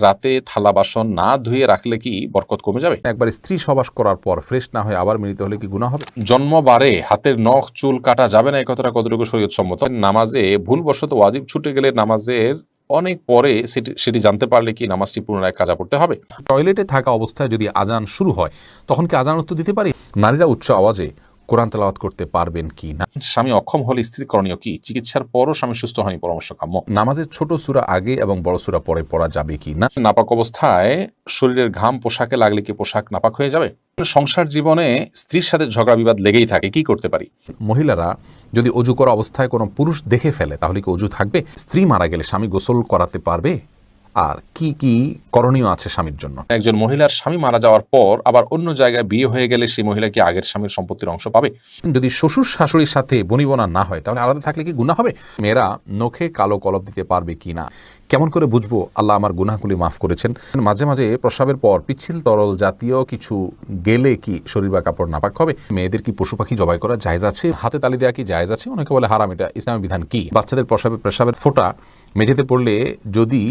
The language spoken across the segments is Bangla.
রাতে থালা বাসন না ধুয়ে রাখলে কি বরকত কমে যাবে? একবার স্ত্রী সবাস করার পর ফ্রেশ না হয়ে আবার মিলিত হলে কি গুনাহ হবে? জন্মবারে হাতের নখ চুল কাটা যাবে না, এই কথাটা কতটুকু শরীয়ত সম্মত? নামাজে ভুলবশত ওয়াজিব ছুটে গেলে নামাজের অনেক পরে সেটি জানতে পারলে কি নামাজটি পুনরায় কাজা পড়তে হবে? টয়লেটে থাকা অবস্থায় যদি আজান শুরু হয় তখন কি আজান উত্তর দিতে পারি? নারীরা উচ্চ আওয়াজে কোরআন তেলাওয়াত করতে পারবেন কি না? স্বামী অক্ষম হলে স্ত্রী করণীয় কি? চিকিৎসার পরও স্বামী সুস্থ হয়নি, পরামর্শ কাম্য। নামাজের ছোট সূরা আগে এবং বড় সূরা পরে পড়া যাবে কি না? নাপাক অবস্থায় শরীরের ঘাম পোশাকে লাগলে কি পোশাক নাপাক হয়ে যাবে? সংসার জীবনে স্ত্রীর সাথে ঝগড়া বিবাদ লেগেই থাকে, কি করতে পারি? মহিলারা যদি অজু করা অবস্থায় কোনো পুরুষ দেখে ফেলে তাহলে কি অজু থাকবে? স্ত্রী মারা গেলে স্বামী গোসল করাতে পারবে? আর কি কি করণীয় আছে স্বামীর জন্য? একজন মহিলার স্বামী মারা যাওয়ার পর আবার অন্য জায়গায় বিয়ে হয়ে গেলে সেই মহিলা কি আগের স্বামীর সম্পত্তির অংশ পাবে? যদি শ্বশুর শাশুড়ির সাথে বনিবনা না হয় তাহলে আলাদা থাকলে কি গুনাহ হবে? মেয়েরা নখে কালো কলপ দিতে পারবে কি না? কেমন করে বুঝবো আল্লাহ আমার গুনাহগুলি মাফ করেছেন? মাঝে মাঝে প্রস্রাবের পর পিচ্ছিল তরল জাতীয় কিছু গেলে কি শরীর বা কাপড় নাপাক হবে? মেয়েদের কি পশু পাখি জবাই করা জায়েজ আছে? হাতে তালি দেওয়া কি জায়েজ আছে? অনেকে বলে হারাম, এটা ইসলামের বিধান কি? বাচ্চাদের প্রস্রাবের ফোঁটা মেঝেতে পড়লে যদি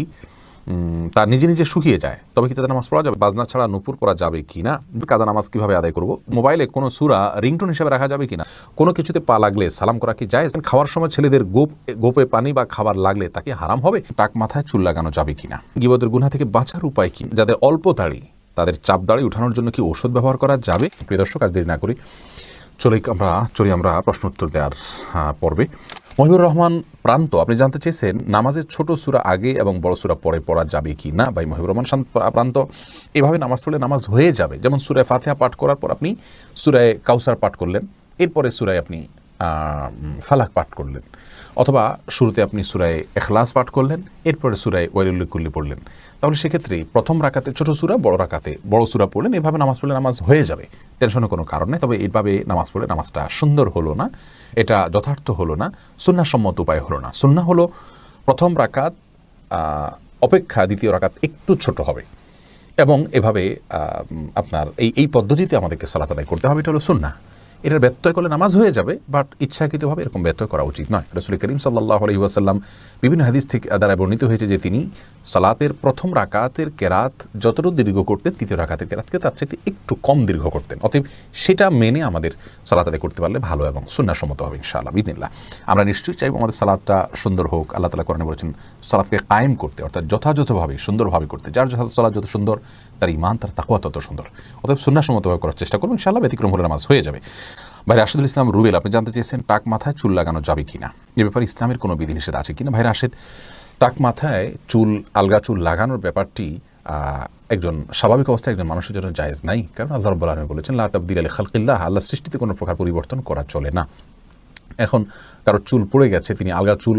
তা নিজে নিজে শুকিয়ে যায় তবে কি তাদের নামাজ পড়া যাবে? বাজনা ছাড়া নুপুর পড়া যাবে কি না? কাজা নামাজ কিভাবে আদায় করব? মোবাইলে কোনো সূরা রিংটোন হিসেবে রাখা যাবে কিনা? কোনো কিছুতে পা লাগলে সালাম করা কি জায়েজ? খাওয়ার সময় ছেলেদের গোপে পানি বা খাবার লাগলে তাকে হারাম হবে? টাক মাথায় চুল লাগানো যাবে কিনা? গীবতের গুনাহ থেকে বাঁচার উপায় কি? যাদের অল্প দাড়ি তাদের চাপ দাড়ি উঠানোর জন্য কি ঔষধ ব্যবহার করা যাবে? প্রিয় দর্শক, আজ দেরি না করি চলি আমরা প্রশ্ন উত্তর দেওয়ার পর্বে। মহিবুর রহমান প্রান্ত, আপনি জানতে চেয়েছেন নামাজের ছোট সূরা আগে এবং বড় সূরা পরে পড়া যাবে কি না? ভাই মহিবুর রহমান প্রান্ত, এভাবে নামাজ পড়লে নামাজ হয়ে যাবে। যেমন সূরা ফাতিহা পাঠ করার পর আপনি সূরা কাউসার পাঠ করলেন, এরপরে সূরায় আপনি ফালাক পাঠ করলেন, অথবা শুরুতে আপনি সূরা ইখলাস পাঠ করলেন, এরপরে সূরা ওয়াইলুল লিকুল্লি পড়লেন। তাহলে সেক্ষেত্রে প্রথম রাকাতে ছোট সূরা, বড় রাকাতে বড় সূরা পড়লেন, এভাবে নামাজ পড়লে নামাজ হয়ে যাবে, টেনশনের কোনো কারণ নেই। তবে এইভাবে নামাজ পড়লে নামাজটা সুন্দর হলো না, এটা যথার্থ হলো না, সুন্নাহসম্মত উপায় হলো না। সুন্নাহ হলো প্রথম রাকাত অপেক্ষা দ্বিতীয় রাকাত একটু ছোট হবে, এবং এভাবে আপনার এই পদ্ধতিতে আমাদেরকে সালাত আদায় করতে হবে, এটা হলো সুন্নাহ। এটার ব্যত্যয় করলে নামাজ হয়ে যাবে, বাট ইচ্ছাকৃতভাবে এরকম ব্যত্যয় করা উচিত নয়। রাসূল করিম সাল্লাল্লাহু আলাইহি ওয়াসাল্লাম বিভিন্ন হাদিস থেকে দ্বারা বর্ণিত হয়েছে যে তিনি সালাতের প্রথম রাকাতের কেরাত যতটুকু দীর্ঘ করতেন তৃতীয় রাকাতের কেরাতকে তার চাইতে একটু কম দীর্ঘ করতেন। অতএব সেটা মেনে আমাদের সালাত আদায় করতে পারলে ভালো এবং সুন্নাহসম্মত হবে ইনশাআল্লাহ বিদিনিল্লাহ। আমরা নিশ্চয়ই চাইব আমাদের সালাতটা সুন্দর হোক। আল্লাহ তাআলা কোরআনে বলেছেন সালাতকে কায়েম করতে, অর্থাৎ যথাযথভাবে সুন্দরভাবে করতে। যার সালাত যত সুন্দর তার ঈমান, তার তাকওয়া তত সুন্দর। অতএব সুন্নাহসম্মতভাবে করার চেষ্টা করব, ইনশাআল্লাহ ব্যতিক্রম হলে নামাজ হয়ে যাবে। ভাই রাশেদুল ইসলাম রুবেল, আপনি জানতে চেয়েছেন টাক মাথায় চুল লাগানো যাবে কিনা, এ ব্যাপারে ইসলামের কোনো বিধিনিষেধ আছে কিনা? ভাই রাশেদ, টাক মাথায় চুল, আলগা চুল লাগানোর ব্যাপারটি একজন স্বাভাবিক অবস্থায় একজন মানুষের জন্য জায়েজ নাই, কারণ আল্লাহ রাব্বুল আলামিন বলেছেন লা তাবদীলা লিখালকিল্লাহ, আল্লাহর সৃষ্টিতে কোনো প্রকার পরিবর্তন করা চলে না। এখন কারো চুল পড়ে গেছে, তিনি আলগা চুল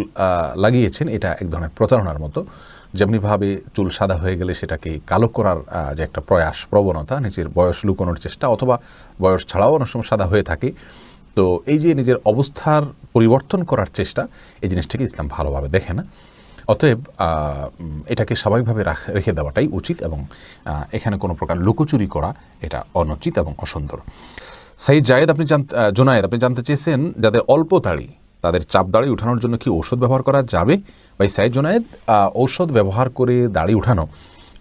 লাগিয়েছেন, এটা এক ধরনের প্রতারণার মতো। যেমনিভাবে চুল সাদা হয়ে গেলে সেটাকে কালো করার যে একটা প্রবণতা, নিজের বয়স লুকোনোর চেষ্টা, অথবা বয়স ছাড়াও অনেক সময় সাদা হয়ে থাকে, তো এই যে নিজের অবস্থার পরিবর্তন করার চেষ্টা, এই জিনিসটাকে ইসলাম ভালোভাবে দেখে না। অতএব এটাকে স্বাভাবিকভাবে রেখে দেওয়াটাই উচিত, এবং এখানে কোনো প্রকার লুকোচুরি করা এটা অনুচিত এবং অসুন্দর। সাইদ জায়েদ, জোনায়েদ, আপনি জানতে চেয়েছেন যাদের অল্প দাড়ি তাদের চাপ দাড়ি উঠানোর জন্য কি ঔষধ ব্যবহার করা যাবে? ভাই সাইদ জোনায়েদ, ঔষধ ব্যবহার করে দাড়ি উঠানো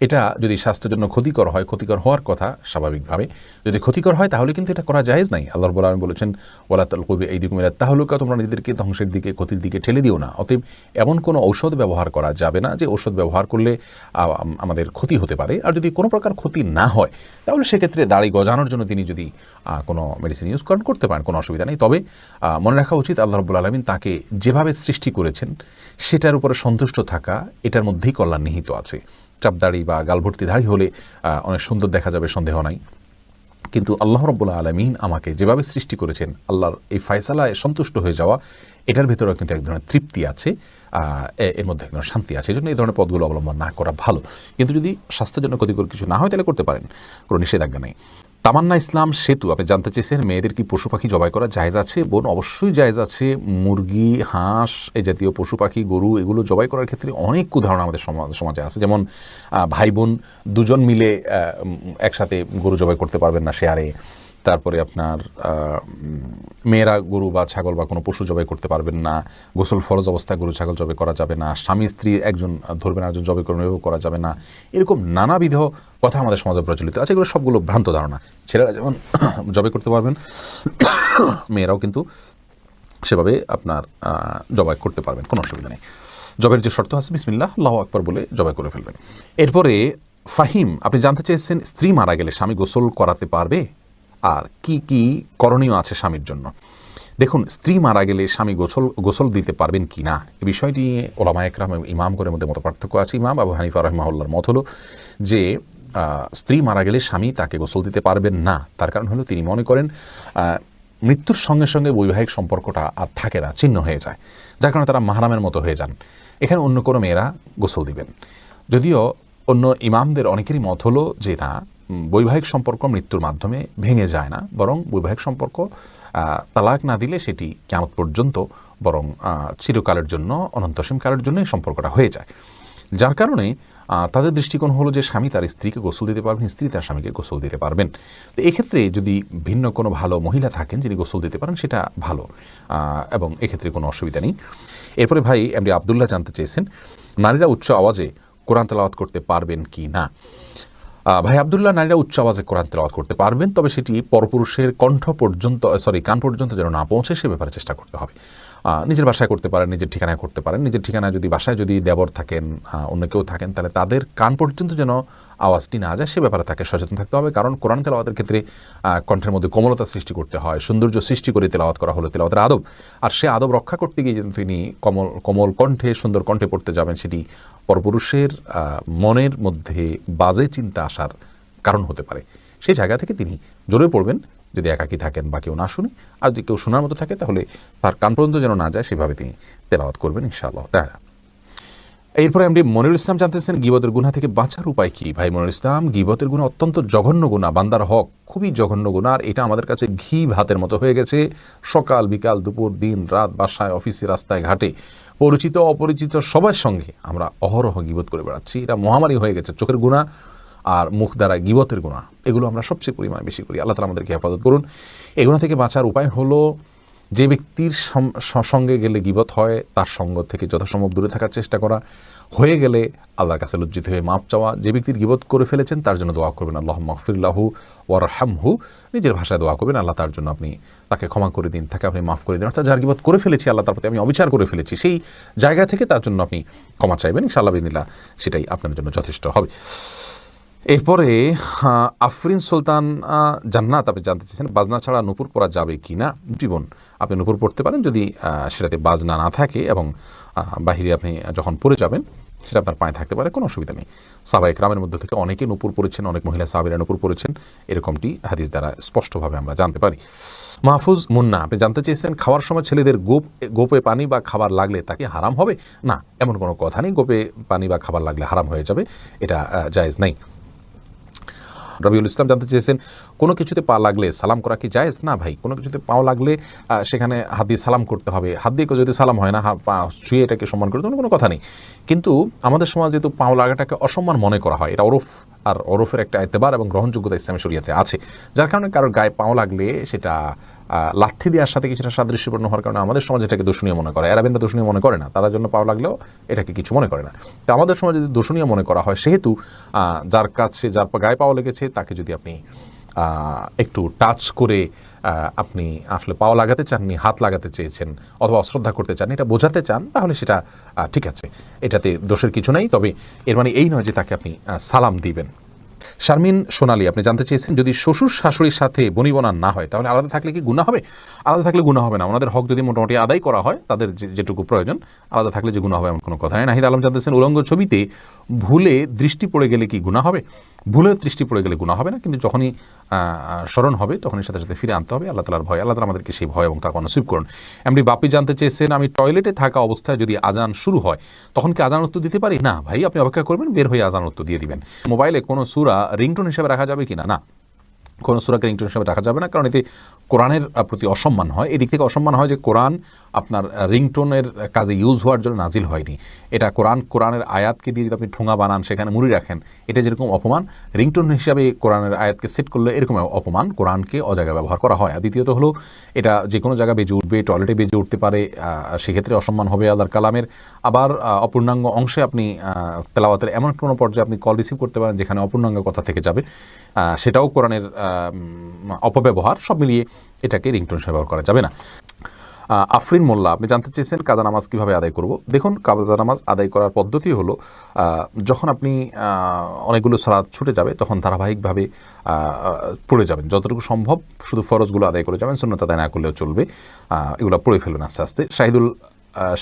এটা যদি স্বাস্থ্যের জন্য ক্ষতিকর হয়, ক্ষতিকর হওয়ার কথা স্বাভাবিকভাবে, যদি ক্ষতিকর হয় তাহলে কিন্তু এটা করা জায়েজ নাই। আল্লাহ রাব্বুল আলামিন বলেছেন ওয়ালা তালকু বিআইদিকুম ইলা তাহলুকা, তোমরা নিজেদেরকে ধ্বংসের দিকে, ক্ষতির দিকে ঠেলে দিও না। অতএব এমন কোনো ঔষধ ব্যবহার করা যাবে না যে ঔষধ ব্যবহার করলে আমাদের ক্ষতি হতে পারে। আর যদি কোনো প্রকার ক্ষতি না হয় তাহলে সেক্ষেত্রে দাড়ি গজানোর জন্য তিনি যদি কোনো মেডিসিন ইউজ করতে পারেন, কোনো অসুবিধা নেই। তবে মনে রাখা উচিত আল্লাহ রাব্বুল আলামিন তাকে যেভাবে সৃষ্টি করেছেন সেটার উপরে সন্তুষ্ট থাকা, এটার মধ্যেই কল্যাণ নিহিত আছে। চাপদাড়ি বা গালভর্তি দাড়ি হলে অনেক সুন্দর দেখা যাবে, সন্দেহ নাই, কিন্তু আল্লাহ রাব্বুল আলামিন আমাকে যেভাবে সৃষ্টি করেছেন, আল্লাহর এই ফয়সালায় সন্তুষ্ট হয়ে যাওয়া, এটার ভেতরেও কিন্তু এক ধরনের তৃপ্তি আছে, এর মধ্যে এক ধরনের শান্তি আছে। এই জন্য এই ধরনের পথগুলো অবলম্বন না করা ভালো। কিন্তু যদি স্বাস্থ্যের জন্য ক্ষতিকর কিছু না হয় তাহলে করতে পারেন, কোনো নিষেধাজ্ঞা নেই। তামান্না ইসলাম সেতু, আপনি জানতে চেয়েছেন মেয়েদের কি পশু পাখি জবাই করা জায়েজ আছে? বোন, অবশ্যই জায়েজ আছে। মুরগি, হাঁস, এই জাতীয় পশু পাখি, গরু, এগুলো জবাই করার ক্ষেত্রে অনেক উদাহরণ আমাদের সমাজে আছে। যেমন ভাই বোন দুজন মিলে একসাথে গরু জবাই করতে পারবেন না শেয়ারে, তারপরে আপনার মেয়েরা গরু বা ছাগল বা কোনো পশু জবাই করতে পারবেন না, গোসল ফরজ অবস্থায় গরু ছাগল জবাই করা যাবে না, স্বামী স্ত্রী একজন ধরবেন একজন জবাই করবেন এভাবে করা যাবে না, এরকম নানাবিধ কথা আমাদের সমাজে প্রচলিত আছে। এগুলো সবগুলো ভ্রান্ত ধারণা। ছেলেরা যেমন জবাই করতে পারবেন, মেয়েরাও কিন্তু সেভাবে আপনার জবাই করতে পারবেন, কোনো অসুবিধা নেই। জবের যে শর্ত আছে বিসমিল্লাহ আল্লাহু আকবার বলে জবাই করে ফেলবেন। এরপরে ফাহিম, আপনি জানতে চেয়েছেন স্ত্রী মারা গেলে স্বামী গোসল করাতে পারবে আর কি কি করণীয় আছে স্বামীর জন্য। দেখুন, স্ত্রী মারা গেলে স্বামী গোসল দিতে পারবেন কি না এই বিষয়টি ওলামা একরাম এবং ইমামগণের মধ্যে মত পার্থক্য আছে। ইমাম আবু হানিফা রাহিমাহুল্লাহর মত হলো যে স্ত্রী মারা গেলে স্বামী তাকে গোসল দিতে পারবেন না। তার কারণ হলো তিনি মনে করেন মৃত্যুর সঙ্গে সঙ্গে বৈবাহিক সম্পর্কটা আর থাকে না, ছিন্ন হয়ে যায়, যার কারণে তারা মাহরামের মতো হয়ে যান। এখানে অন্য কোনো মেয়েরা গোসল দিবেন। যদিও অন্য ইমামদের অনেকেরই মত হলো যে না, বৈবাহিক সম্পর্ক মৃত্যুর মাধ্যমে ভেঙে যায় না, বরং বৈবাহিক সম্পর্ক তালাক না দিলে সেটি কিয়ামত পর্যন্ত বরং চিরকালের জন্য অনন্তসীম কালের জন্য এই সম্পর্কটা হয়ে যায়। যার কারণে তাদের দৃষ্টিকোণ হলো যে স্বামী তার স্ত্রীকে গোসল দিতে পারবেন, স্ত্রী তার স্বামীকে গোসল দিতে পারবেন। তো এক্ষেত্রে যদি ভিন্ন কোনো ভালো মহিলা থাকেন যিনি গোসল দিতে পারেন সেটা ভালো, এবং এক্ষেত্রে কোনো অসুবিধা নেই। এরপরে ভাই এমডি আবদুল্লাহ জানতে চেয়েছেন নারীরা উচ্চ আওয়াজে কোরআন তেলাওয়াত করতে পারবেন কি না। ভাই আবদুল্লাহ, নারীরা উচ্চ আওয়াজে কোরআন তেলাওয়াত করতে পারবেন, তবে সেটি পরপুরুষের কান পর্যন্ত যেন না পৌঁছে সে ব্যাপারে চেষ্টা করতে হবে। নিজের বাসায় করতে পারেন, নিজের ঠিকানায় করতে পারেন। নিজের ঠিকানায় যদি বাসায় যদি দেবর থাকেন, অন্য কেউ থাকেন, তাহলে তাদের কান পর্যন্ত যেন আওয়াজটি না যায় সে ব্যাপারে তাকে সচেতন থাকতে হবে। কারণ কোরআন তেলাওয়াতের ক্ষেত্রে কণ্ঠের মধ্যে কোমলতা সৃষ্টি করতে হয়, সৌন্দর্য সৃষ্টি করে তেলাওয়াত করা হলো তেলাওয়াতের আদব। আর সে আদব রক্ষা করতে গিয়ে যেন তিনি কোমল কণ্ঠে সুন্দর কণ্ঠে পড়তে যাবেন, সেটি পরপুরুষের মনের মধ্যে বাজে চিন্তা আসার কারণ হতে পারে। সেই জায়গা থেকে তিনি জোরে পড়বেন, যদি একাকী থাকেন বা কেউ না শুনে, আর যদি কেউ শোনার মতো থাকে তাহলে তার কান পর্যন্ত যেন না যায় সেভাবে তিনি তেলাওয়াত করবেন ইনশাআল্লাহ তাআলা। এরপরে এমডি মনিরুল ইসলাম জানতেছেন গীবতের গুনাহ থেকে বাঁচার উপায় কি। ভাই মনিরুল ইসলাম, গীবতের গুনাহ অত্যন্ত জঘন্য গুনাহ, বান্দার হক খুবই জঘন্য গুনাহ। আর এটা আমাদের কাছে ঘি ভাতের মতো হয়ে গেছে। সকাল বিকাল দুপুর দিন রাত, বাসায় অফিসে রাস্তায় ঘাটে পরিচিত অপরিচিত সবার সঙ্গে আমরা অহরহ গীবত করে বেড়াচ্ছি। এটা মহামারী হয়ে গেছে। চোখের গুনাহ আর মুখ দ্বারা গীবতের গুনাহ, এগুলো আমরা সবচেয়ে পরিমাণে বেশি করি। আল্লাহ তাআলা আমাদেরকে হেফাজত করুন। এই গুনাহ থেকে বাঁচার উপায় হলো যে ব্যক্তির সঙ্গে গেলে গীবত হয় তার সঙ্গ থেকে যথাসম্ভব দূরে থাকার চেষ্টা করা, হয়ে গেলে আল্লাহর কাছে লজ্জিত হয়ে মাপ চাওয়া। যে ব্যক্তির গীবত করে ফেলেছেন তার জন্য দোয়া করবেন আল্লাহুম্মা গফিরলাহু ওয়ারহামহু, নিজের ভাষায় দোয়া করবেন আল্লাহ তার জন্য আপনি তাকে ক্ষমা করে দিন, তাকে আপনি মাফ করে দিন। অর্থাৎ যার গীবত করে ফেলেছি, আল্লাহ তার প্রতি আমি অবিচার করে ফেলেছি, সেই জায়গা থেকে তার জন্য আপনি ক্ষমা চাইবেন ইনশাআল্লাহ বিনিল্লাহ, সেটাই আপনার জন্য যথেষ্ট হবে। এরপরে আফরিন সুলতান জান্নাত আপনি জানতে চেয়েছেন বাজনা ছাড়া নূপুর পরা যাবে কি না। জীবন আপনি নূপুর পড়তে পারেন যদি সেটাতে বাজনা না থাকে এবং বাহিরে আপনি যখন পড়ে যাবেন সেটা আপনার পায়ে থাকতে পারে, কোনো অসুবিধা নেই। সাহাবায়ে কেরামের মধ্যে থেকে অনেকে নূপুর পড়েছেন, অনেক মহিলা সাহাবীরা নূপুর পড়েছেন, এরকমটি হাদিস দ্বারা স্পষ্টভাবে আমরা জানতে পারি। মাহফুজ মুন্না আপনি জানতে চেয়েছেন খাওয়ার সময় ছেলেদের গোপে পানি বা খাবার লাগলে তাকে হারাম হবে না। এমন কোনো কথা নেই, গোপে পানি বা খাবার লাগলে হারাম হয়ে যাবে, এটা জায়েজ নেই। রবিউল ইসলাম জানতে চেয়েছেন কোনো কিছুতে পা লাগলে সালাম করা কি জায়েজ? না ভাই, কোনো কিছুতে পাও লাগলে সেখানে হাত দিয়ে সালাম করতে হবে। হাত দিয়ে যদি সালাম হয় না, পা ছুঁয়ে এটাকে সম্মান করতে কোনো কথা নেই। কিন্তু আমাদের সমাজে যেহেতু পাও লাগাটাকে অসম্মান মনে করা হয়, এটা ওরফ, আর ওরফের একটা এতেবার এবং গ্রহণযোগ্যতা ইসলামী শরিয়াতে আছে, যার কারণে কারোর গায়ে পাও লাগলে সেটা লাথি দেওয়ার সাথে কিছুটা সাদৃশ্যপূর্ণ হওয়ার কারণে আমাদের সমাজে এটাকে দূষণীয় মনে করে। এরাবেনরা দূষণীয় মনে করে না, তার জন্য পাও লাগলেও এটাকে কিছু মনে করে না। তো আমাদের সমাজে যদি দূষণীয় মনে করা হয়, সেহেতু যার কাছে যার গায়ে পাও লেগেছে তাকে যদি আপনি একটু টাচ করে আপনি আসলে পাও লাগাতে চাননি, হাত লাগাতে চেয়েছেন অথবা অশ্রদ্ধা করতে চান, এটা বোঝাতে চান, তাহলে সেটা ঠিক আছে, এটাতে দোষের কিছু নাই। তবে এর মানে এই নয় যে তাকে আপনি সালাম দিবেন। শারমিন সোনালী আপনি জানতে চেয়েছেন যদি শ্বশুর শাশুড়ির সাথে বনিবনা না হয় তাহলে আলাদা থাকলে কি গুনাহ হবে? আলাদা থাকলে গুনাহ হবে না। ওনাদের হক যদি মোটামুটি আদায় করা হয়, তাদের যেটুকু প্রয়োজন, আলাদা থাকলে যে গুনাহ হবে এমন কোনো কথা নেই। নাহিদ আলম জানতেছেন উলঙ্গ ছবিতে ভুলে দৃষ্টি পড়ে গেলে কি গুনাহ হবে? ভুলে দৃষ্টি পড়ে গেলে গুনাহ হবে না, কিন্তু যখনই স্মরণ হবে তখনই সাথে সাথে ফিরে আনতে হবে। আল্লাহ তাআলার ভয়, আল্লাহ তাআলা আমাদেরকে সেই ভয় এবং তাকে নসিব করুন। এমনি বাপি জানতে চেয়েছেন আমি টয়লেটে থাকা অবস্থায় যদি আজান শুরু হয় তখন কি আজান উত্তর দিতে পারি? না ভাই, আপনি অপেক্ষা করবেন, বের হয়ে আজান উত্তর দিয়ে দিবেন। মোবাইলে কোনো সূরা রিংটোন হিসেবে রাখা যাবে কিনা? না, কোনো সূরাকে রিংটোন হিসেবে রাখা যাবে না, কারণ এতে কোরআনের প্রতি অসম্মান হয়। এদিক থেকে অসম্মান হয় যে কোরআন আপনার রিংটোনের কাজে ইউজ হওয়ার জন্য নাজিল হয়নি। এটা কোরআনের আয়াতকে দিয়ে যদি আপনি ঠোঙা বানান, সেখানে মুড়ি রাখেন, এটা যেরকম অপমান, রিংটোন হিসাবে কোরআনের আয়াতকে সেট করলে এরকম অপমান, কোরআনকে অজায়গায় ব্যবহার করা হয়। আর দ্বিতীয়ত হলো, এটা যে কোনো জায়গায় বেজে উঠবে, টয়লেটে বেজে উঠতে পারে, সেক্ষেত্রে অসম্মান হবে আল্লাহর কালামের। আবার অপূর্ণাঙ্গ অংশে আপনি তেলাওয়াতের এমন কোনো পর্যায়ে আপনি কল রিসিভ করতে পারেন যেখানে অপূর্ণাঙ্গ কথা থেকে যাবে, সেটাও কোরআনের অপব্যবহার। সব মিলিয়ে এটাকে রিংটোন হিসেবে ব্যবহার করা যাবে না। আফরিন মোল্লা, আপনি জানতে চেয়েছেন কাজা নামাজ কীভাবে আদায় করব। দেখুন, কাজা নামাজ আদায় করার পদ্ধতি হলো, যখন আপনি অনেকগুলো সালাত ছুটে যাবে তখন ধারাবাহিকভাবে পড়ে যাবেন, যতটুকু সম্ভব শুধু ফরজগুলো আদায় করে যাবেন, সুন্নত আদায় না করলেও চলবে, এগুলো পড়ে ফেলুন আস্তে আস্তে।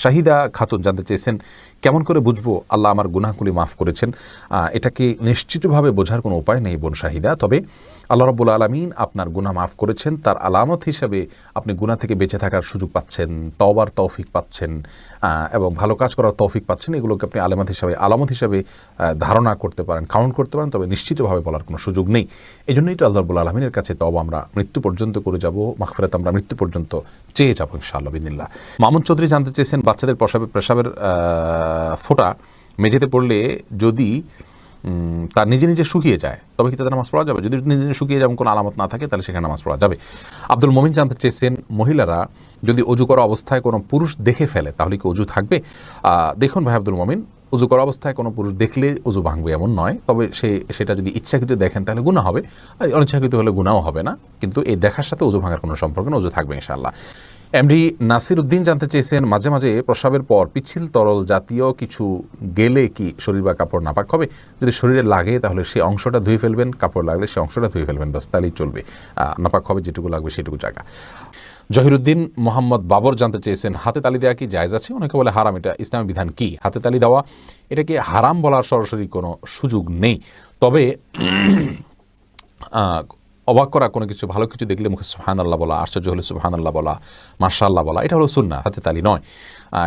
শাহিদা খাতুন জানতে চেয়েছেন, কেমন করে বুঝবো আল্লাহ আমার গুনাহগুলি মাফ করেছেন। এটাকে নিশ্চিতভাবে বোঝার কোনো উপায় নেই বোন শাহিদা, তবে আল্লাহ রাব্বুল আলামিন আপনার গুনাহ মাফ করেছেন তার আলামত হিসাবে আপনি গুনাহ থেকে বেঁচে থাকার সুযোগ পাচ্ছেন, তওবার তৌফিক পাচ্ছেন, এবং ভালো কাজ করার তৌফিক পাচ্ছেন। এগুলোকে আপনি আলামত হিসাবে ধারণা করতে পারেন, কাউন্ট করতে পারেন, তবে নিশ্চিতভাবে বলার কোনো সুযোগ নেই। এই জন্যই তো আল্লাহ রাব্বুল আলামিনের কাছে তওবা আমরা মৃত্যু পর্যন্ত করে যাব, মাগফিরাত আমরা মৃত্যু পর্যন্ত চেয়ে যাবো ইনশাআল্লাহ বিদিনিল্লাহ। মামুন চৌধুরী জানতে চেয়েছেন, বাচ্চাদের পেশাবের ফোঁটা মেঝেতে পড়লে যদি তার নিজে নিজে শুকিয়ে যায় তবে কি তাদের নামাজ পড়া যাবে? যদি নিজে নিজে শুকিয়ে যেমন কোনো আলামত না থাকে তাহলে সেখানে নামাজ পড়া যাবে। আব্দুল মমিন জানতে চেয়েছেন, মহিলারা যদি অজু করা অবস্থায় কোনো পুরুষ দেখে ফেলে তাহলে কি অজু থাকবে? দেখুন ভাই আব্দুল মমিন, অজু করা অবস্থায় কোনো পুরুষ দেখলে অজু ভাঙবে এমন নয়, তবে সেটা যদি ইচ্ছাকৃত দেখেন তাহলে গুনাহ হবে, আর অনিচ্ছাকৃত হলে গুনাহও হবে না, কিন্তু এই দেখার সাথে অজু ভাঙার কোনো সম্পর্ক না, অজু থাকবে ইনশাআল্লাহ। এমডি নাসির উদ্দিন জানতে চেয়েছেন, মাঝে মাঝে প্রস্রাবের পর পিচ্ছিল তরল জাতীয় কিছু গেলে কি শরীর বা কাপড় নাপাক হবে? যদি শরীরে লাগে তাহলে সেই অংশটা ধুয়ে ফেলবেন, কাপড় লাগলে সেই অংশটা ধুয়ে ফেলবেন, বাস তাহলেই চলবে। নাপাক হবে যেটুকু লাগবে সেটুকু জায়গা। জহিরুদ্দিন মোহাম্মদ বাবর জানতে চেয়েছেন, হাতে তালি দেওয়া কি জায়েজ আছে? অনেকে বলে হারাম, এটা ইসলামী বিধান কি? হাতে তালি দেওয়া এটাকে হারাম বলার সরাসরি কোনো সুযোগ নেই, তবে অবাক করা কোনো কিছু, ভালো কিছু দেখলে মুখে সুবহানাল্লাহ বলা, আশ্চর্য হলে সুবহানাল্লাহ বলা, মাশাআল্লাহ বলা, এটা হলো সুন্নাহ, হাতে তালি নয়।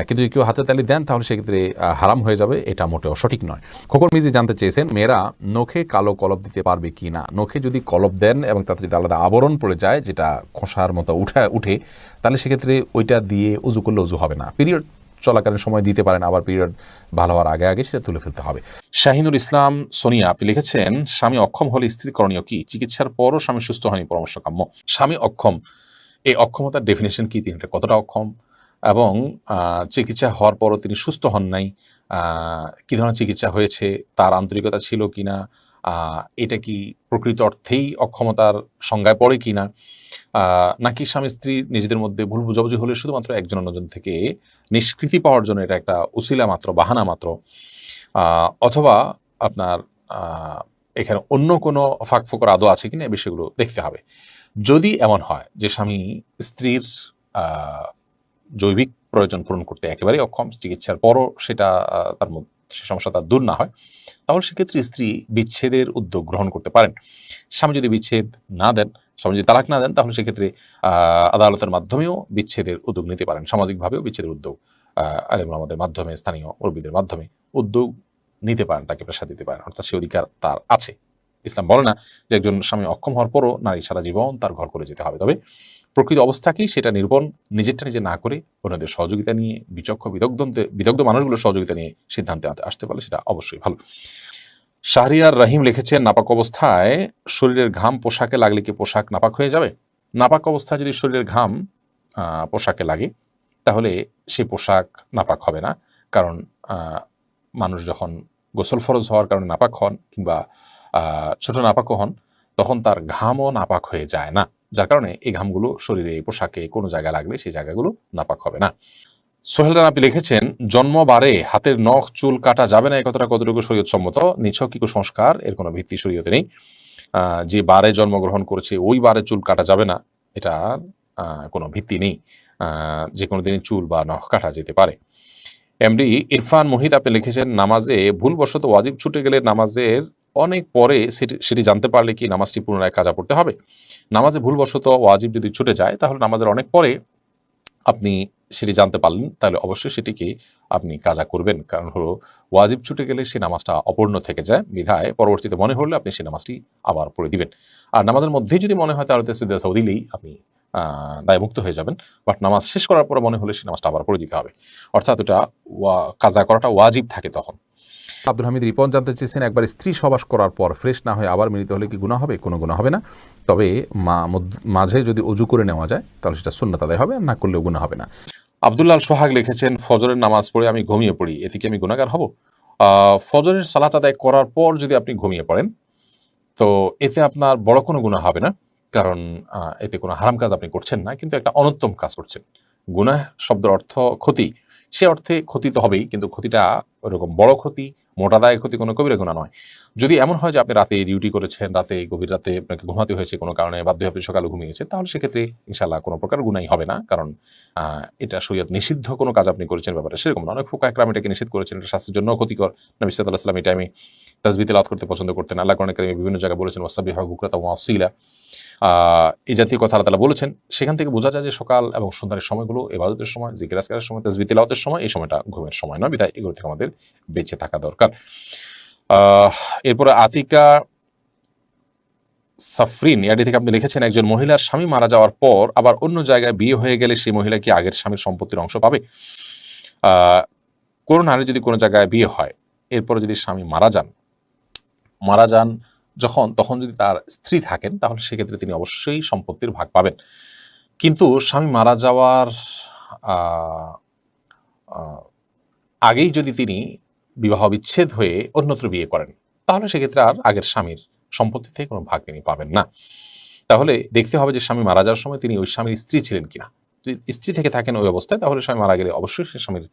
কিন্তু যদি কেউ হাতে তালি দেন তাহলে সেক্ষেত্রে হারাম হয়ে যাবে, এটা মোটেও সঠিক নয়। খোকন মিজি জানতে চেয়েছেন, মেয়েরা নখে কালো কলব দিতে পারবে কি না? নখে যদি কলব দেন এবং তাতে যদি আলাদা আবরণ পড়ে যায় যেটা খোসার মতো উঠে, তাহলে সেক্ষেত্রে ওইটা দিয়ে উজু করলে উজু হবে না। পিরিয়ড চলাকালীন সময় দিতে পারেন, আবার পিরিয়ড ভালো হওয়ার আগে সেটা তুলে ফেলতে হবে। শাহিনুর ইসলাম সোনিয়া, আপনি লিখেছেন, স্বামী অক্ষম হলে স্ত্রী করণীয় কি? চিকিৎসার পরও স্বামী সুস্থ হয়নি, পরামর্শ কাম্য। স্বামী অক্ষম, এই অক্ষমতার ডেফিনেশন কি, তিনি কতটা অক্ষম, এবং চিকিৎসা হওয়ার পরও তিনি সুস্থ হন নাই, কী ধরনের চিকিৎসা হয়েছে, তার আন্তরিকতা ছিল কিনা, এটা কি প্রকৃত অর্থেই অক্ষমতার সংজ্ঞায় পড়ে কিনা, নাকি স্বামী স্ত্রী নিজেদের মধ্যে ভুল বুঝাবুঝি হলে শুধুমাত্র একজন অন্যজন থেকে নিষ্কৃতি পাওয়ার জন্য এটা একটা উসিলা মাত্র, বাহানা মাত্র, অথবা আপনার এখানে অন্য কোনো ফাঁক ফোকর আদৌ আছে কিনা, এই বিষয়গুলো দেখতে হবে। যদি এমন হয় যে স্বামী স্ত্রীর জৈবিক প্রয়োজন পূরণ করতে একেবারেই অক্ষম, চিকিৎসার পরও সেটা তার মধ্যে সে সমস্যা তার দূর না হয়, তাহলে সেক্ষেত্রে স্ত্রী বিচ্ছেদের উদ্যোগ গ্রহণ করতে পারেন। স্বামী যদি বিচ্ছেদ না দেন, স্বামী যদি তালাক না দেন, তাহলে সেক্ষেত্রে আদালতের মাধ্যমেও বিচ্ছেদের উদ্যোগ নিতে পারেন, সামাজিকভাবেও বিচ্ছেদের উদ্যোগ আলেম ওলামাদের মাধ্যমে, স্থানীয় মুরব্বিদের মাধ্যমে উদ্যোগ নিতে পারেন, তাকে প্রেশার দিতে পারেন, অর্থাৎ সে অধিকার তার আছে। ইসলাম বলে না যে একজন স্বামী অক্ষম হওয়ার পরও নারী সারা জীবন তার ঘর করে যেতে হবে, তবে প্রকৃত অবস্থাকেই সেটা নিরূপণ, নিজেরটা নিজে না করে অন্যদের সহযোগিতা নিয়ে, বিদগ্ধ মানুষগুলোর সহযোগিতা নিয়ে সিদ্ধান্তে আসতে পারলে সেটা অবশ্যই ভালো। শাহরিয়ার রহিম লিখেছেন, নাপাক অবস্থায় শরীরের ঘাম পোশাকে লাগলে কি পোশাক নাপাক হয়ে যাবে? নাপাক অবস্থায় যদি শরীরের ঘাম পোশাকে লাগে তাহলে সেই পোশাক নাপাক হবে না, কারণ মানুষ যখন গোসল ফরজ হওয়ার কারণে নাপাক হন কিংবা ছোট নাপাকও হন, তখন তার ঘামও নাপাক হয়ে যায় না, যার কারণে এই ঘামগুলো শরীরে, পোশাকে কোনো জায়গায় লাগলে সেই জায়গাগুলো নাপাক হবে না। সোহেল রানা, আপনি লিখেছেন, জন্মবারে হাতের নখ চুল কাটা যাবে না, এই কথাটা কতটুকু শরীয়ত সম্মত? নিছক কি কুসংস্কার, এর কোনো ভিত্তি শরীয়তে নেই। যে বারে জন্মগ্রহণ করেছে ওই বারে চুল কাটা যাবে না, এটা কোনো ভিত্তি নেই। যে কোনো দিনই চুল বা নখ কাটা যেতে পারে। এমডি ইরফান মুহিত, আপনি লিখেছেন, নামাজে ভুলবশত ওয়াজিব ছুটে গেলে নামাজের অনেক পরে সেটি জানতে পারলে কি নামাজটি পুনরায় কাজা পড়তে হবে? নামাজে ভুলবশত ওয়াজিব যদি ছুটে যায় তাহলে নামাজের অনেক পরে আপনি সেটি জানতে পারলেন, তাহলে অবশ্যই সেটিকে আপনি কাজা করবেন। কারণ হলো ওয়াজিব ছুটে গেলে সে নামাজটা অপূর্ণ থেকে যায়, বিধায় পরবর্তীতে মনে হলে আপনি সেই নামাজটি আবার পড়ে দিবেন। আর নামাজের মধ্যেই যদি মনে হয় তাহলে সিজদা সাহু দিলেই আপনি দায়মুক্ত হয়ে যাবেন। বাট নামাজ শেষ করার পরে মনে হলে সেই নামাজটা আবার পড়ে দিতে হবে, অর্থাৎ ওটা কাজা করাটা ওয়াজিব থাকে তখন। আব্দুল হামিদ রিপন জানতে চেয়েছেন, একবার স্ত্রী সবাস করার পর ফ্রেশ না হয়ে আবার মিলিত হলে কি গুনাহ হবে? কোনো গুনাহ হবে না, তবে মাঝে যদি অজু করে নেওয়া যায় তাহলে সেটা সুন্নাত আদায় হবে, আর না করলেও গুনাহ হবে না। আব্দুল্লাহ সোহাগ লিখেছেন, ফজরের নামাজ পড়ে আমি ঘুমিয়ে পড়ি, এতে কি আমি গুনাহগার হব? ফজরের সালাত আদায় করার পর যদি আপনি ঘুমিয়ে পড়েন তো এতে আপনার বড় কোনো গুনাহ হবে না, কারণ এতে কোনো হারাম কাজ আপনি করছেন না, কিন্তু একটা অনুত্তম কাজ করছেন। গুনাহ শব্দের অর্থ ক্ষতি, সে অর্থে ক্ষতি তো হবেই, কিন্তু ক্ষতিটা ওরকম বড় ক্ষতি, মোটা দায় ক্ষতি, কোনো কবিরা গুনাহ নয়। যদি এমন হয় যে আপনি রাতে ডিউটি করেছেন, গভীর রাতে আপনাকে ঘুমাতে হয়েছে কোনো কারণে, বাধ্য হয়ে আপনি সকালে ঘুমিয়েছেন, তাহলে সেক্ষেত্রে ইনশাআল্লাহ কোনো প্রকার গুনাহই হবে না, কারণ এটা শরীয়ত নিষিদ্ধ কোনো কাজ আপনি করেছেন ব্যাপারে সেরকম না। অনেক ফুকাহা একরাম এটাকে নিষেধ করেছেন, এটা স্বাস্থ্যের জন্য ক্ষতিকর। নবী সাল্লাল্লাহু আলাইহি ওয়াসাল্লাম এই টাইমে তাসবিহ তিলাওয়াত করতে পছন্দ করতেন। আল্লাহ কোরআনে কারিমে বিভিন্ন জায়গায় বলেছেন ওয়াসসাবিহু বুকরাতাও ওয়া আসীলা, এই জাতীয় কথা আল্লাহ তাআলা বলেছেন। সেখান থেকে বোঝা যায় যে সকাল এবং সন্ধ্যার সময়গুলো ইবাদতের সময়, জিকির আজকারের সময়, তাসবিহ তিলাওয়াতের সময়, এই সময়টা ঘুমের সময় নয়, বিধায় এগুলো থেকে আমাদের বেঁচে থাকা দরকার। এরপরে আতিকা সাফরিন ইয়াডি থেকে আপনি লিখেছেন, একজন মহিলার স্বামী মারা যাওয়ার পর আবার অন্য জায়গায় বিয়ে হয়ে গেলে সেই মহিলা কি আগের স্বামীর সম্পত্তির অংশ পাবে? কোনো নারী যদি কোনো জায়গায় বিয়ে হয়, এরপরে যদি স্বামী মারা যান তখন যদি তার স্ত্রী থাকেন, তাহলে সেক্ষেত্রে তিনি অবশ্যই সম্পত্তির ভাগ পাবেন। কিন্তু স্বামী মারা যাওয়ার আগেই যদি তিনি বিবাহ বিচ্ছেদ হয়ে অন্যত্র বিয়ে করেন, তাহলে সেক্ষেত্রে আর আগের স্বামীর সম্পত্তি থেকে কোনো ভাগ তিনি পাবেন না। তাহলে দেখতে হবে যে স্বামী মারা যাওয়ার সময় তিনি ওই স্বামীর স্ত্রী ছিলেন কিনা। যদি স্ত্রী থেকে থাকেন ওই অবস্থায়, তাহলে স্বামী মারা গেলে অবশ্যই সে স্বামীর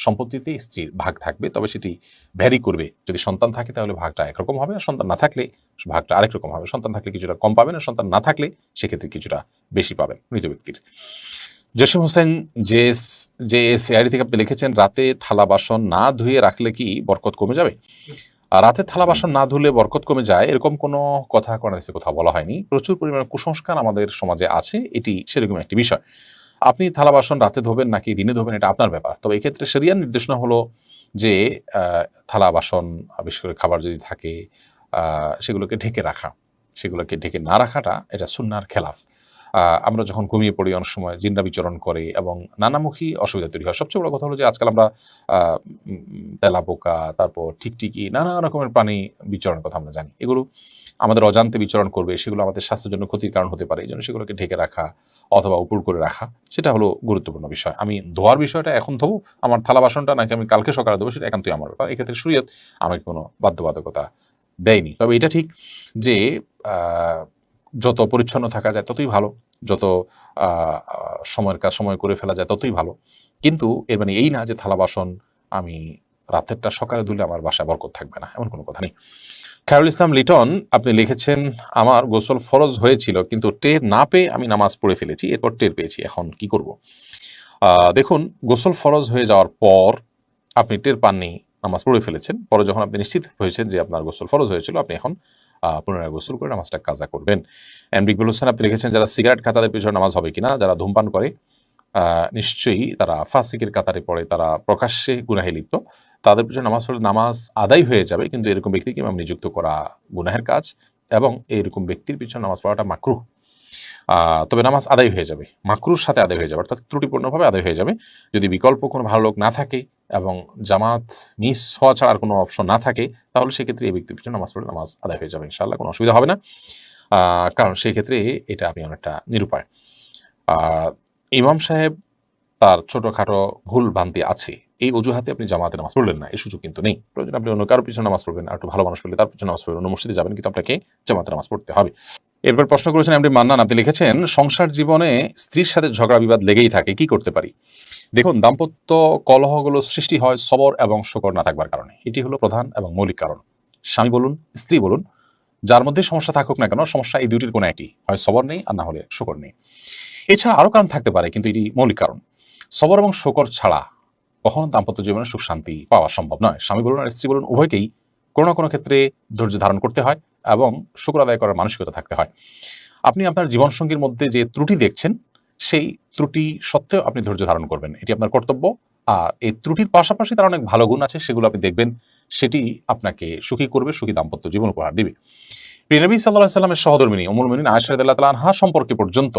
সম্পত্তিতে স্ত্রীর ভাগ থাকবে, তবে সেটি ভ্যারি করবে। যদি সন্তান থাকে তাহলে ভাগটা একরকম হবে, আর সন্তান না থাকলে ভাগটা আরেক রকম হবে। সন্তান থাকলে কিছুটা কম পাবেন, আর সন্তান না থাকলে সেক্ষেত্রে কিছুটা বেশি পাবেন মৃত ব্যক্তির। জসিম হোসেন জেএসআইডি থেকে আপনি লিখেছেন, রাতে থালা বাসন না ধুয়ে রাখলে কি বরকত কমে যাবে? আর রাতে থালা বাসন না ধুলে বরকত কমে যায় এরকম কোনো কথা কোরআনে কোথাও বলা হয়নি। প্রচুর পরিমাণে কুসংস্কার আমাদের সমাজে আছে, এটি সেরকম একটি বিষয়। আপনি থালা বাসন রাতে ধোবেন নাকি দিনে ধোবেন এটা আপনার ব্যাপার। তবে এই ক্ষেত্রে শরিয়ার নির্দেশনা হলো যে থালা বাসন, বিশেষ করে খাবার যদি থাকে, সেগুলোকে ঢেকে রাখা। সেগুলোকে ঢেকে না রাখাটা এটা সুন্নাহর খেলাফ। আমরা যখন ঘুমিয়ে পড়ি অনেক সময় জিনরা বিচরণ করে এবং নানামুখী অসুবিধা তৈরি হয়। সবচেয়ে বড় কথা হলো যে আজকাল আমরা তেলাপোকা, তারপর টিকটিকি, নানা রকমের প্রাণী বিচরণের কথা আমরা জানি। এগুলো আমাদের অজান্তে বিচরণ করবে, সেগুলো আমাদের স্বাস্থ্যের জন্য ক্ষতির কারণ হতে পারে। এই জন্য সেগুলোকে ঢেকে রাখা অথবা উপর করে রাখা, সেটা হলো গুরুত্বপূর্ণ বিষয়। আমি ধোয়ার বিষয়টা এখন ধোবো, আমার থালা বাসনটা নাকি আমি কালকে সকালে ধোবো, সেটা একান্তই আমার ব্যাপার। এক্ষেত্রে শরীয়ত আমাকে কোনো বাধ্যবাধকতা দেয়নি। তবে এটা ঠিক যে যত পরিচ্ছন্ন থাকা যায় ততই ভালো, যত সময়ের কাজ সময় করে ফেলা যায় ততই ভালো। কিন্তু এর মানে এই না যে থালা বাসন আমি রাতেরটা সকালে ধুলে আমার বাসায় বরকত থাকবে না, এমন কোনো কথা নেই। খায়রুল ইসলাম লিটন আপনি লিখেছেন, আমার গোসল ফরজ হয়েছিল কিন্তু টের না পেয়ে আমি নামাজ পড়ে ফেলেছি, এরপর টের পেয়েছি, এখন কি করব? দেখুন, গোসল ফরজ হয়ে যাওয়ার পর আপনি টের পাননি, নামাজ পড়ে ফেলেছেন, পরে যখন আপনি নিশ্চিত হয়েছেন যে আপনার গোসল ফরজ হয়েছিল, আপনি এখন পুনরায় গোসল করে নামাজটা কাজা করবেন। ইকবাল হোসেন আপনি লিখেছেন, যারা সিগারেট খায় তাদের পিছনে নামাজ হবে কিনা? যারা ধূমপান করে নিশ্চয়ই তারা ফাসিকের কাতারে পড়ে, তারা প্রকাশ্যে গুনাহে লিপ্ত, তাদের পিছনে নামাজ পড়লে নামাজ আদায় হয়ে যাবে, কিন্তু এরকম ব্যক্তিকে ইমাম নিযুক্ত করা গুনাহের কাজ, এবং এইরকম ব্যক্তির পিছনে নামাজ পড়াটা মাকরুহ। তবে নামাজ আদায় হয়ে যাবে, মাকরুর সাথে আদায় হয়ে যাবে, অর্থাৎ ত্রুটিপূর্ণভাবে আদায় হয়ে যাবে। যদি বিকল্প কোনো ভালো লোক না থাকে এবং জামাত মিস হওয়া ছাড়ার কোনো অপশন না থাকে, তাহলে সেক্ষেত্রে এই ব্যক্তির পিছনে নামাজ পড়লে নামাজ আদায় হয়ে যাবে ইনশাআল্লাহ, কোনো অসুবিধা হবে না। কারণ সেই ক্ষেত্রে এটা আপনি অনেকটা নিরুপায়। ইমাম সাহেব তার ছোটোখাটো ভুল ভ্রান্তি আছে, এই অজুহাতে আপনি জামাতে নামাজ পড়লেন না, এই সুযোগ কিন্তু নেই। প্রয়োজন আপনি অন্য কারোর পিছনে নামাজ পড়বেন, আর একটু ভালো মানুষ পেলে তার পিছনে নামাজ পড়বেন, অন্য মসজিদে যাবেন, কিন্তু আপনাকে জামাতে নামাজ পড়তে হবে। এরপর প্রশ্ন করেছেন এমডি মান্নান, আপনি লিখেছেন, সংসার জীবনে স্ত্রীর সাথে ঝগড়া বিবাদ লেগেই থাকে, কি করতে পারি? দেখুন, দাম্পত্য কলহগুলো সৃষ্টি হয় সবর এবং শকর না থাকবার কারণে। এটি হলো প্রধান এবং মৌলিক কারণ। স্বামী বলুন, স্ত্রী বলুন, যার মধ্যে সমস্যা থাকুক না কেন, সমস্যা এই দুটির কোনো একটি, হয় সবর নেই আর না হলে শকর নেই। এছাড়া আরও কারণ থাকতে পারে, কিন্তু এটি মৌলিক কারণ। সবর এবং শকর ছাড়া কখনো দাম্পত্য জীবনে সুখ শান্তি পাওয়া সম্ভব নয়। স্বামী বলুন আর স্ত্রী বলুন, উভয়কেই কোনো না কোনো ক্ষেত্রে ধৈর্য ধারণ করতে হয় এবং শুকর আদায় করার মানসিকতা থাকতে হয়। আপনি আপনার জীবনসঙ্গীর মধ্যে যে ত্রুটি দেখছেন, সেই ত্রুটি সত্ত্বেও আপনি ধৈর্য ধারণ করবেন, এটি আপনার কর্তব্য। আর এই ত্রুটির পাশাপাশি তার অনেক ভালো গুণ আছে, সেগুলো আপনি দেখবেন, সেটি আপনাকে সুখী করবে, সুখী দাম্পত্য জীবন উপহার দিবে। প্রিয় নবী সাল্লাল্লাহু আলাইহি সাল্লামের সহধর্মিণী উম্মুল মুমিনিন আয়েশা রাদিয়াল্লাহু তাআলা আনহা সম্পর্কে পর্যন্ত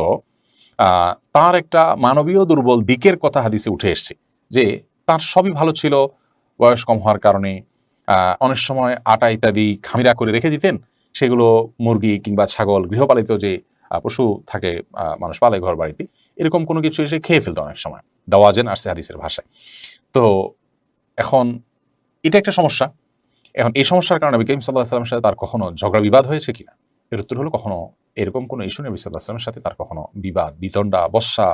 তার একটা মানবীয় দুর্বল দিকের কথা হাদিসে উঠে এসেছে, যে তার সবই ভালো ছিল, বয়স কম হওয়ার কারণে অনেক সময় আটা ইত্যাদি খামিরা করে রেখে দিতেন, সেগুলো মুরগি কিংবা ছাগল, গৃহপালিত যে পশু থাকে, মানুষ পালে ঘর বাড়িতে, এরকম কোনো কিছু এসে খেয়ে ফেলতো অনেক সময়, দাওয়াজেন আসছে হাদিসের ভাষায়। তো এখন এটা একটা সমস্যা। এখন এই সমস্যার কারণে নবী করিম সাল্লাল্লাহু আলাইহি ওয়াসাল্লামের সাথে তার কখনো ঝগড়া বিবাদ হয়েছে কিনা? এর উত্তর হলো কখনো এরকম কোনো ইস্যু নবী সাল্লাল্লাহু আলাইহি ওয়াসাল্লামের সাথে তার কখনো বিবাদ, বিতণ্ডা, বশ্যা